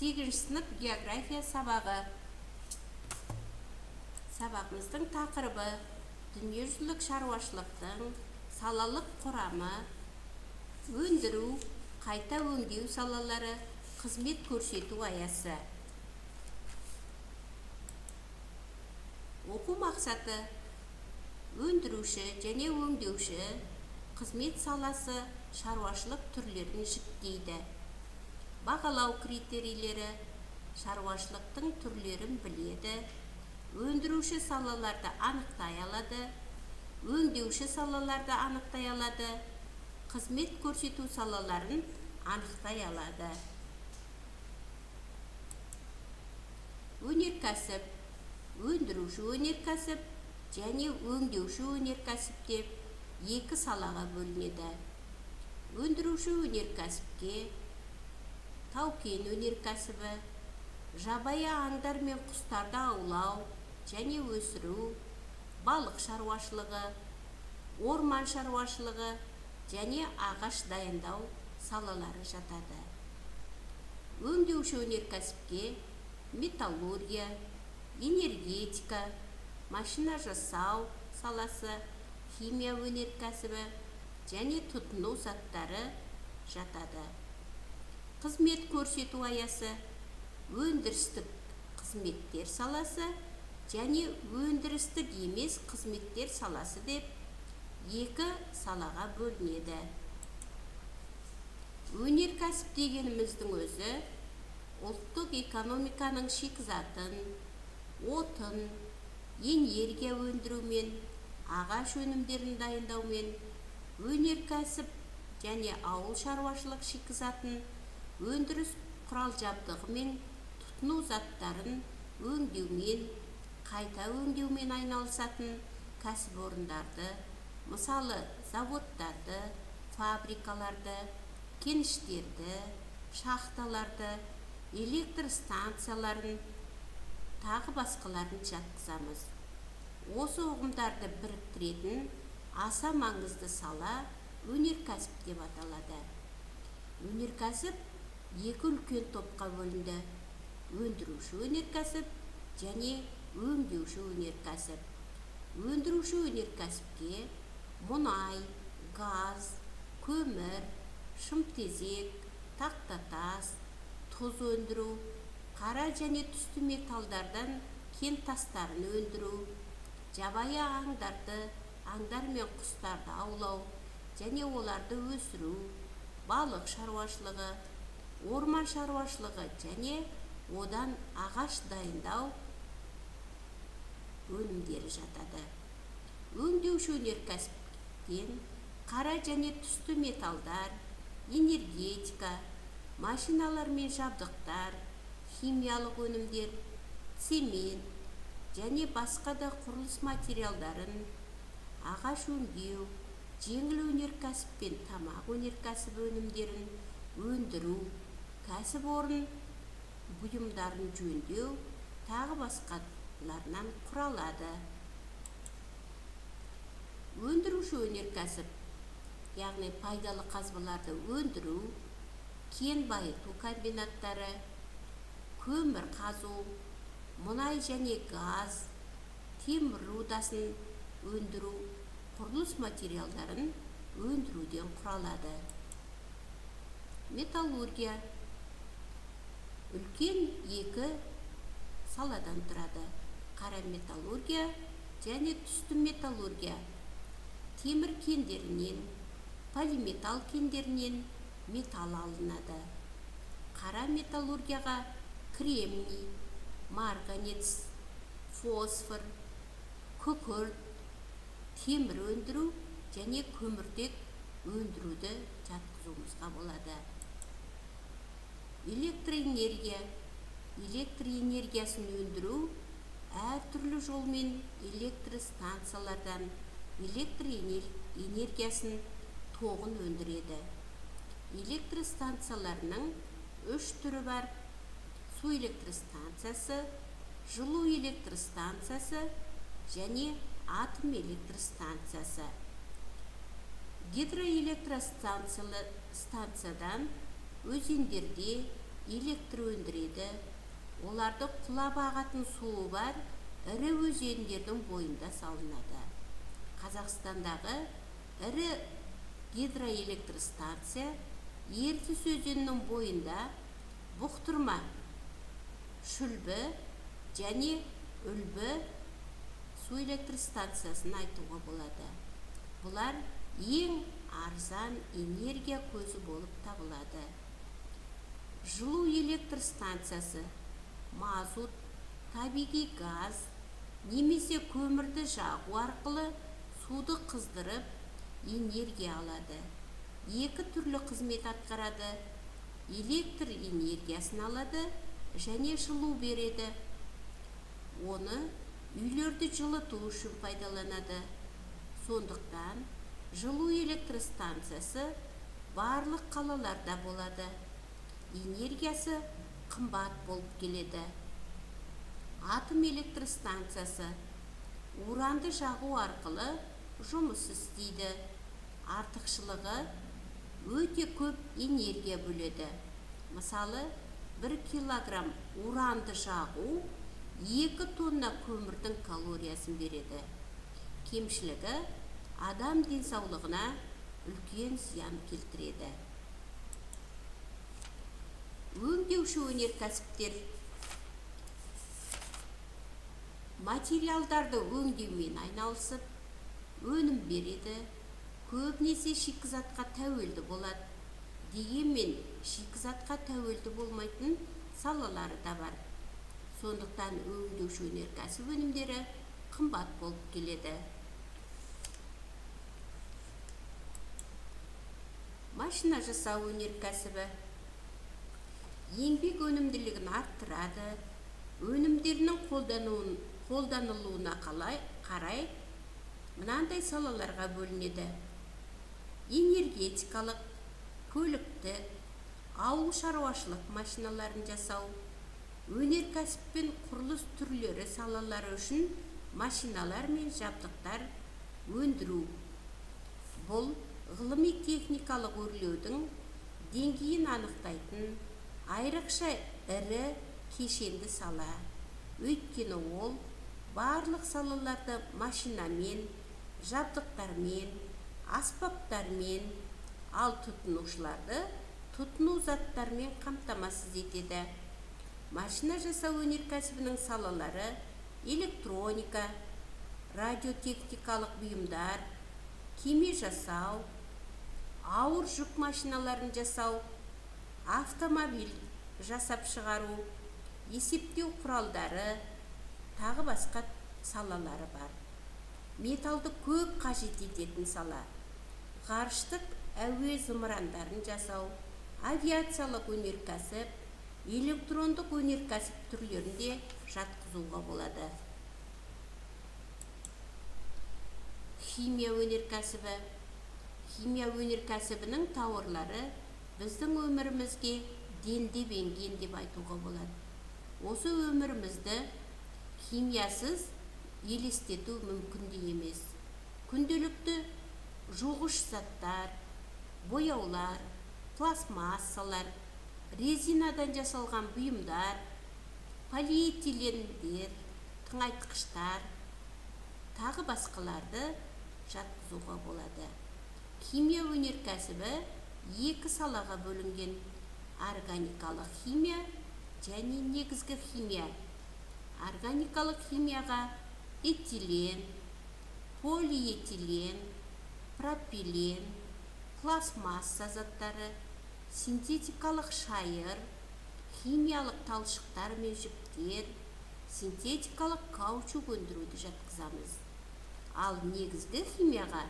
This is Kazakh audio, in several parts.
8 сынып география сабағы. Сабағымыздың тақырыбы дүниежүзілік шаруашылықтың салалық құрамы, өндіру, қайта өңдеу салалары, қызмет көрсету аясы. Оқу мақсаты: өндіруші және өңдеуші қызмет саласы шаруашылық түрлерін жіктейді. Бағалау критерийлері: шаруашылықтың түрлерін біледі, өндіруші салаларды анықтай алады, өңдеуші салаларды анықтай алады, қызмет көрсету салаларын анықтай алады. Өнеркәсіп: өндіруші өнеркәсіп және өңдеуші өнеркәсіп деп екі салаға бөлінеді. Өндіруші өнеркәсіпке тау-кен өнеркәсібі, жабайы аңдар мен құстарды аулау және өсіру, балық шаруашылығы, орман шаруашылығы және ағаш дайындау салалары жатады. Өңдеуші өнеркәсіпке металлургия, энергетика, машина жасау саласы, химия өнеркәсібі және тұтыну заттары жатады. Қызмет көрсету аясы: өндірістік қызметтер саласы және өндірістік емес қызметтер саласы деп екі салаға бөлінеді. Өнеркәсіп дегеніміздің өзі ұлттық экономиканың шикізатын, отын, энергия өндірумен, ағаш өнімдерін дайындаумен, өнеркәсіп және ауыл шаруашылық шикізатын, өндіріс құрал жабдығымен, тұтыну заттарын өңдеумен, қайта өңдеумен айналысатын кәсіпорындарды, мысалы заводтарды, фабрикаларды, кеніштерді, шахталарды, электр станцияларын, тағы басқаларын жатқызамыз. Осы ұғымдарды біріктіретін аса маңызды сала өнеркәсіп деп аталады. Өнеркәсіп екі үлкен топқа бөлінді: өндіруші өнеркәсіп және өңдеуші өнеркәсіп. Өндіруші өнеркәсіпке мұнай, газ, көмір, шымтезек, тақтатас, тұз өндіру, қара және түсті металдардан кен тастарын өндіру, жабайы аңдар мен құстарды аулау және оларды өсіру, балық шаруашылығы, орман шаруашылығы және одан ағаш дайындау өнімдері жатады. Өңдеуші өнеркәсіптен қара және түсті металдар, энергетика, машиналар мен жабдықтар, химиялық өнімдер, цемент және басқа да құрылыс материалдарын, ағаш өңдеу, жеңіл өнеркәсіп пен тамақ өнеркәсібі өнімдерін өндіру, кәсіпорын бұйымдарын жөндеу, тағы басқаларынан құралады. Өндіруші өнеркәсіп, яғни пайдалы қазбаларды өндіру, кен байыту комбинаттары, көмір қазу, мұнай және газ, темір рудасын өндіру, құрылыс материалдарын өндіруден құралады. Металлургия үлкен екі саладан тұрады: қара металлургия және түсті металлургия. Темір кендерінен, полиметалл кендерінен металл алынады. Қара металлургияға кремний, марганец, фосфор, күкірт, темір өндіру және көміртек өндіруді жатқызуымызға болады. Электроэнергия. Электр энергиясын өндіру әртүрлі жолмен электр станциялардан электр энергиясын тоғын өндіреді. Электр станцияларының үш түрі бар: су электр станциясы, жылу электр станциясы және атом электр станциясы. Гидроэлектростанциядан өзендерде электр өндіреді. Оларды құлап ағатын суы бар ірі өзендердің бойында салынады. Қазақстандағы ірі гидроэлектр станция Ертіс өзенінің бойында Бұқтырма, Шүлбі және Үлбі су электр станциясын айтуға болады. Бұлар ең арзан энергия көзі болып табылады. Жылу электр станциясы мазут, табиғи газ немесе көмірді жағу арқылы суды қыздырып энергия алады. Екі түрлі қызмет атқарады. Электр энергиясын алады және жылу береді. Оны үйлерді жылыту үшін пайдаланады. Сондықтан жылу электр станциясы барлық қалаларда болады. Энергиясы қымбат болып келеді. Атом электр станциясы уранды жағу арқылы жұмыс істейді. Артықшылығы өте көп энергия бөледі. Мысалы, 1 килограмм уранды жағу 2 тонна көмірдің калориясын береді. Кемшілігі адам денсаулығына үлкен зиян келтіреді. Өңдеуші өнеркәсіптер материалдарды өңдеумен айналысып, өнім береді. Көбінесе шикізатқа тәуелді болады. Дегенмен шикізатқа тәуелді болмайтын салалары да бар. Сондықтан өңдеуші өнеркәсіп өнімдері қымбат болып келеді. Машина жасау өнеркәсібі еңбек өнімділігін арттырады. Өнімдерінің қолданылуына қарай мынандай салаларға бөлінеді. Энергетикалық, көліктік, ауыл шаруашылық машиналарын жасау, өнеркәсіп пен құрылыс түрлері салалары үшін машиналар мен жабдықтар өндіру. Бұл ғылыми техникалық өрлеудің деңгейін анықтайтын айрықша ірі кешенді сала. Өйткені ол барлық салаларды машинамен, жабдықтармен, аспаптармен, ал тұтынушыларды тұтыну заттармен қамтамасыз етеді. Машина жасау өнеркәсібінің салалары электроника, радиотехникалық бұйымдар, кеме жасау, ауыр жүк машиналарын жасау, автомобиль жасап шығару, есептеу құралдары, тағы басқа салалары бар. Металды көп қажет ететін сала. Ғарыштық әуе зымырандарын жасау, авиациялық өнеркәсіп, электрондық өнеркәсіп түрлерінде жатқызуға болады. Химия өнеркәсібі. Химия өнеркәсібінің тауарлары біздің өмірімізге дендеп енген деп айтуға болады. Осы өмірімізді химиясыз елестету мүмкін де емес. Күнделікті жуғыш заттар, бояулар, пластмассалар, резинадан жасалған бұйымдар, полиэтилендер, тыңайтқыштар, тағы басқаларды жатқызуға болады. Химия өнеркәсібі екі салаға бөлінген: органикалық химия және негізгі химия. Органикалық химияға этилен, полиэтилен, пропилен, пластмасса заттары, синтетикалық шайыр, химиялық талшықтар мен жіптер, синтетикалық каучук өндіруді жатқызамыз. Ал негізгі химияға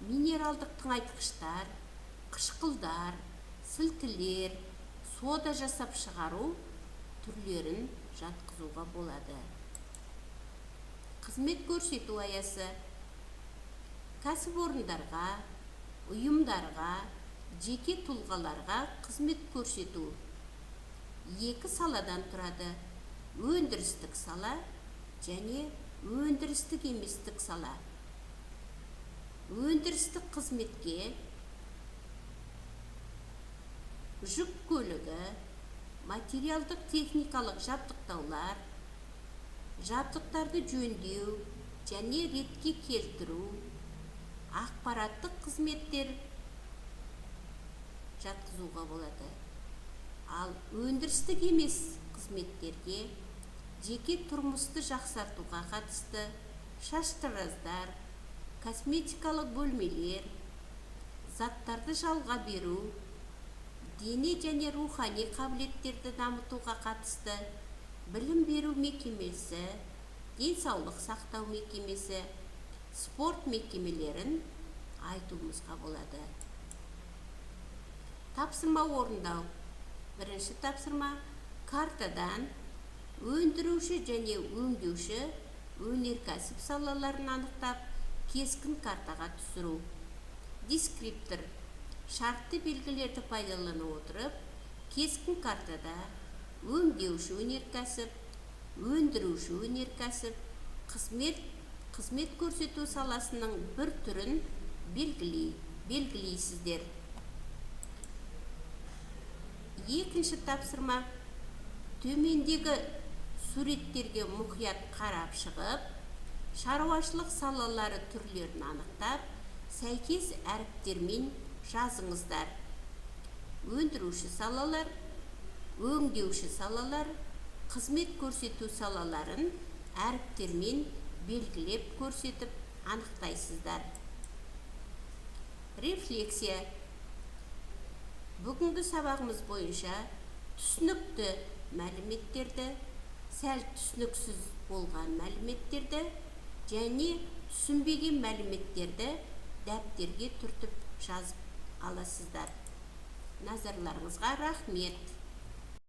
минералдық тыңайтқыштар, қышқылдар, сілтілер, сода жасап шығару түрлерін жатқызуға болады. Қызмет көрсету аясы: кәсіпорындарға, ұйымдарға, жеке тұлғаларға қызмет көрсету екі саладан тұрады: өндірістік сала және өндірістік еместік сала. Өндірістік қызметке жүк көлігі, материалдық техникалық жабдықтаулар, жабдықтарды жөндеу және ретке келтіру, ақпараттық қызметтер жатқызуға болады. Ал өндірістік емес қызметтерге жеке тұрмысты жақсартуға қатысты шаштараздар, косметикалық бөлмелер, заттарды жалға беру, дене және рухани қабілеттерді дамытуға қатысты білім беру мекемесі, денсаулық сақтау мекемесі, спорт мекемелерін айтуымызға болады. Тапсырма орындау. Бірінші тапсырма: картадан өндіруші және өңдеуші өнеркәсіп салаларын анықтап, кескін картаға түсіру. Дескриптор: шартты белгілерді пайдалана отырып, кескін картада өңдеуші өнеркәсіп, өндіруші өнеркәсіп, қызмет көрсету саласының бір түрін белгілейсіздер. Екінші тапсырма: төмендегі суреттерге мұқият қарап шығып, шаруашылық салалары түрлерін анықтап, сәйкес әріптермен жазыңыздар. Өндіруші салалар, өңдеуші салалар, қызмет көрсету салаларын әріптермен белгілеп көрсетіп анықтайсыздар. Рефлексия. Бүгінгі сабағымыз бойынша түсінікті мәліметтерді, сәл түсініксіз болған мәліметтерді және түсінбеген мәліметтерді дәптерге түртіп жазып аласыздар. Назарларыңызға рахмет.